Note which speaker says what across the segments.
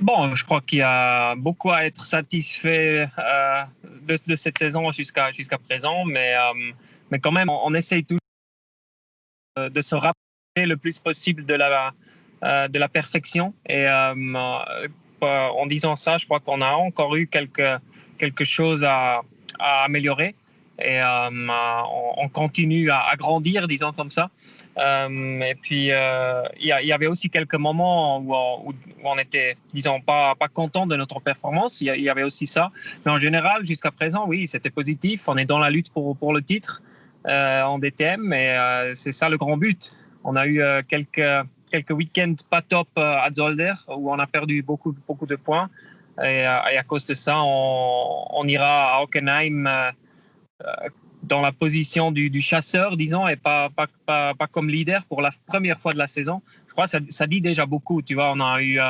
Speaker 1: Bon, je crois qu'il y a beaucoup à être satisfait de cette saison jusqu'à présent, mais quand même, on essaye toujours de se rapprocher le plus possible de la perfection. Et en disant ça, je crois qu'on a encore eu quelque chose à améliorer. Et on continue à grandir, disons comme ça. Et puis, il y avait aussi quelques moments où on était, disons, pas content de notre performance. Il y avait aussi ça. Mais en général, jusqu'à présent, oui, c'était positif. On est dans la lutte pour le titre en DTM, et c'est ça le grand but. On a eu quelques week-ends pas top à Zolder, où on a perdu beaucoup de points. Et à cause de ça, on ira à Hockenheim dans la position du chasseur, disons, et pas comme leader pour la première fois de la saison. Je crois que ça dit déjà beaucoup. Tu vois, on a eu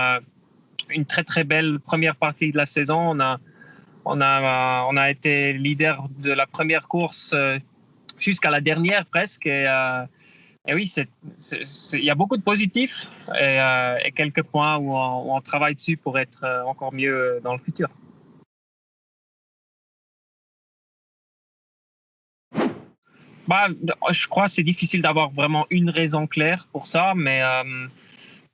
Speaker 1: une très belle première partie de la saison. On a été leader de la première course jusqu'à la dernière presque. Et oui, il y a beaucoup de positifs et quelques points où on travaille dessus pour être encore mieux dans le futur. Bah, je crois que c'est difficile d'avoir vraiment une raison claire pour ça, mais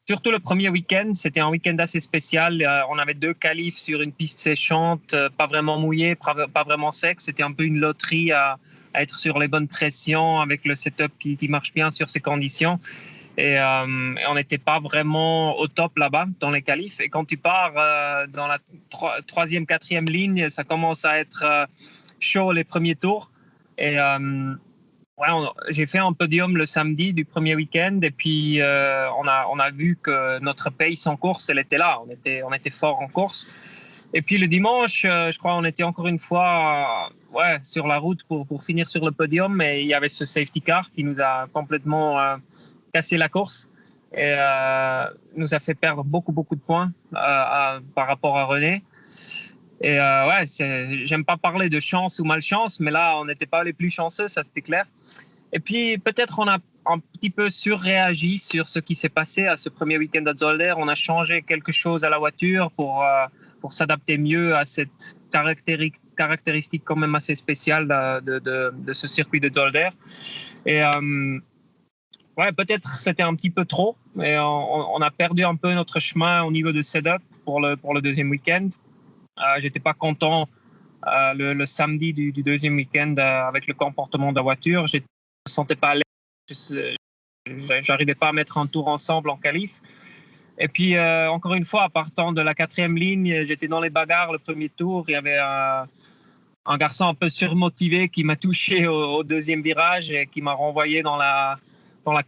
Speaker 1: surtout le premier week-end, c'était un week-end assez spécial. On avait 2 qualifs sur une piste séchante, pas vraiment mouillée, pas vraiment sec. C'était un peu une loterie à être sur les bonnes pressions avec le setup qui marche bien sur ces conditions. Et on n'était pas vraiment au top là-bas dans les qualifs. Et quand tu pars dans la troisième, quatrième ligne, ça commence à être chaud les premiers tours. Et ouais, j'ai fait un podium le samedi du premier week-end, et puis on a vu que notre pace en course, elle était là. On était fort en course. Et puis le dimanche, je crois on était encore une fois ouais, sur la route pour finir sur le podium, mais il y avait ce safety car qui nous a complètement cassé la course et nous a fait perdre beaucoup de points par rapport à René. Et ouais, j'aime pas parler de chance ou malchance, mais là, on n'était pas les plus chanceux, ça c'était clair. Et puis peut-être on a un petit peu surréagi sur ce qui s'est passé à ce premier week-end à Zolder. On a changé quelque chose à la voiture pour s'adapter mieux à cette caractéristique quand même assez spéciale de ce circuit de Zolder. Et ouais, peut-être c'était un petit peu trop, mais on a perdu un peu notre chemin au niveau de setup pour le deuxième week-end. J'étais pas content le samedi du deuxième week-end avec le comportement de la voiture. Je ne me sentais pas à l'aise. J'arrivais pas à mettre un tour ensemble en qualif. Et puis, encore une fois, partant de la quatrième ligne, j'étais dans les bagarres le premier tour. Il y avait un garçon un peu surmotivé qui m'a touché au deuxième virage et qui m'a renvoyé dans la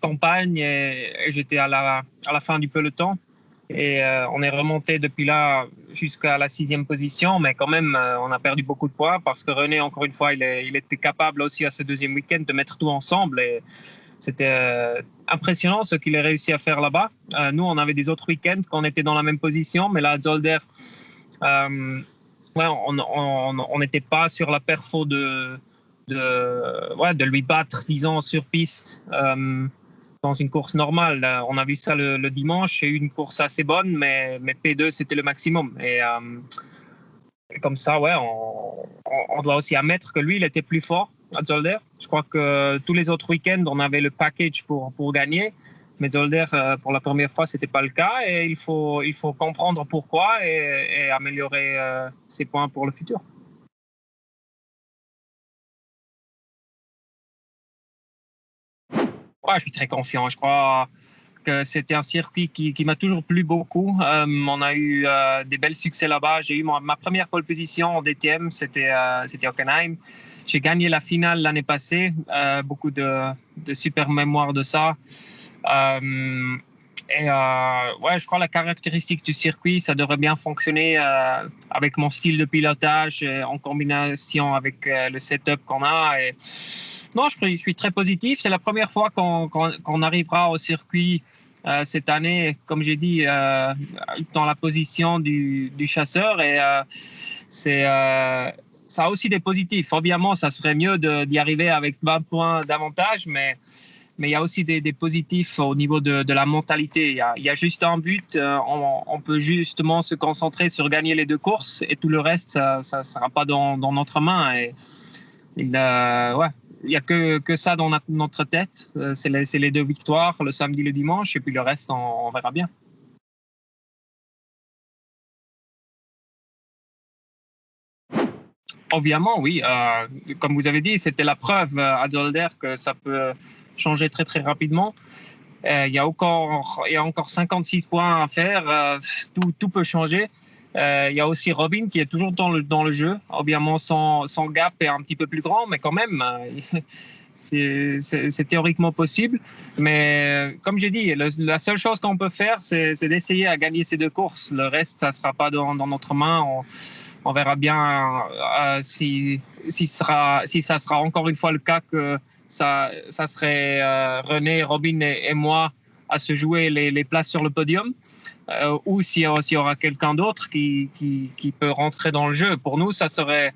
Speaker 1: campagne. Et j'étais à la fin du peloton. Et on est remonté depuis là jusqu'à la 6e position, mais quand même, on a perdu beaucoup de points parce que René, encore une fois, il était capable aussi à ce deuxième week-end de mettre tout ensemble. Et c'était impressionnant ce qu'il a réussi à faire là-bas. Nous, on avait des autres week-ends quand on était dans la même position, mais là, à Zolder, ouais, on n'était pas sur la perfo ouais, de lui battre, disons, sur piste. Dans une course normale. On a vu ça le dimanche, c'est une course assez bonne, mais P2, c'était le maximum. Et comme ça, ouais, on doit aussi admettre que lui, il était plus fort à Zolder. Je crois que tous les autres week-ends, on avait le package pour gagner. Mais Zolder, pour la première fois, ce n'était pas le cas. Et il faut comprendre pourquoi et améliorer ses points pour le futur. Ouais, je suis très confiant. Je crois que c'était un circuit qui m'a toujours plu beaucoup. On a eu des belles succès là-bas. J'ai eu ma première pole position en DTM, c'était Hockenheim. J'ai gagné la finale l'année passée. Beaucoup de super mémoire de ça. Et ouais, je crois la caractéristique du circuit, ça devrait bien fonctionner avec mon style de pilotage en combinaison avec le setup qu'on a. Et non, je suis très positif. C'est la première fois qu'on arrivera au circuit cette année, comme j'ai dit, dans la position du chasseur. Et ça a aussi des positifs. Obviamente, ça serait mieux d'y arriver avec 20 points d'avantage, mais mais il y a aussi des positifs au niveau de la mentalité. Il y a juste un but, on peut justement se concentrer sur gagner les 2 courses et tout le reste, ça ne sera pas dans notre main. Et ouais, il n'y a que ça dans notre tête. C'est les 2 victoires, le samedi et le dimanche, et puis le reste, on verra bien. Évidemment, oui. Comme vous avez dit, c'était la preuve à Zolder que ça peut changer très, très rapidement. Il y a encore 56 points à faire. Tout peut changer. Il y a aussi Robin qui est toujours dans le jeu. Évidemment, son gap est un petit peu plus grand, mais quand même, c'est théoriquement possible. Mais comme j'ai dit, la seule chose qu'on peut faire, c'est d'essayer à gagner ces 2 courses. Le reste, ça ne sera pas dans notre main. On verra bien si ça sera encore une fois le cas que ça serait René, Robin et moi à se jouer les places sur le podium, ou s'il y aura quelqu'un d'autre qui peut rentrer dans le jeu. Pour nous, ça serait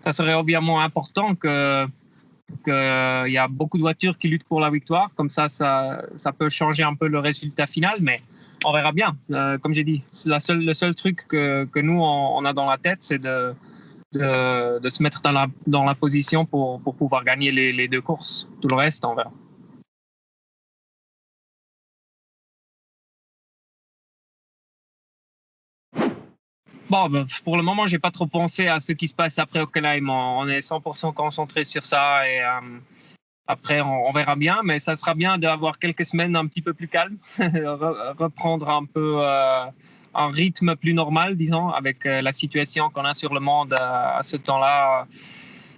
Speaker 1: évidemment important qu'il y a beaucoup de voitures qui luttent pour la victoire. Comme ça peut changer un peu le résultat final, mais on verra bien. Comme j'ai dit, le seul truc que nous, on a dans la tête, c'est de se mettre dans la position pour pouvoir gagner les 2 courses. Tout le reste, on verra. Bon, pour le moment, j'ai pas trop pensé à ce qui se passe après Hockenheim. On est 100% concentré sur ça et après, on verra bien. Mais ça sera bien d'avoir quelques semaines un petit peu plus calmes, reprendre un peu un rythme plus normal, disons, avec la situation qu'on a sur le monde à ce temps-là.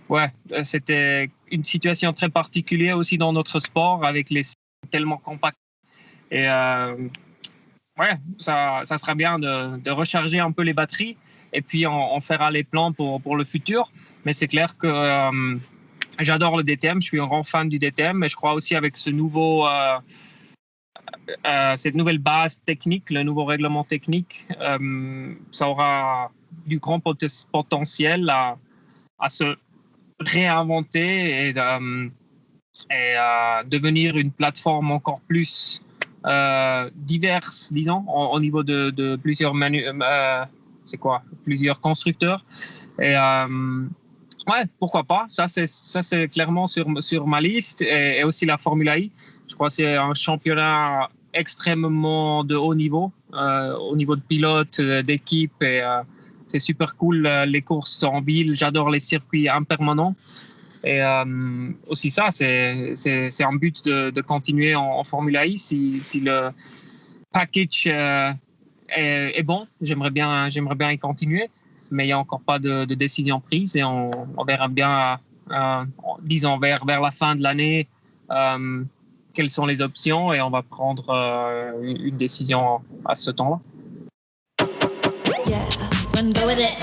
Speaker 1: Ouais, c'était une situation très particulière aussi dans notre sport, avec les tellement compacts. Et ouais, ça sera bien de recharger un peu les batteries et puis on fera les plans pour le futur. Mais c'est clair que j'adore le DTM, je suis un grand fan du DTM, mais je crois aussi avec cette nouvelle base technique, le nouveau règlement technique, ça aura du grand potentiel à se réinventer et devenir une plateforme encore plus diverses, disons, au niveau de plusieurs plusieurs constructeurs. Et ouais, pourquoi pas. Ça c'est clairement sur ma liste, et aussi la Formule I. Je crois que c'est un championnat extrêmement de haut niveau, au niveau de pilote, d'équipe, et c'est super cool, les courses en ville. J'adore les circuits impermanents. Et aussi ça, c'est un but de continuer en Formule I. Si le package est bon, j'aimerais bien y continuer, mais il n'y a encore pas de décision prise, et on verra bien, disons, vers la fin de l'année, quelles sont les options, et on va prendre une décision à ce temps-là.
Speaker 2: Yeah, go with it.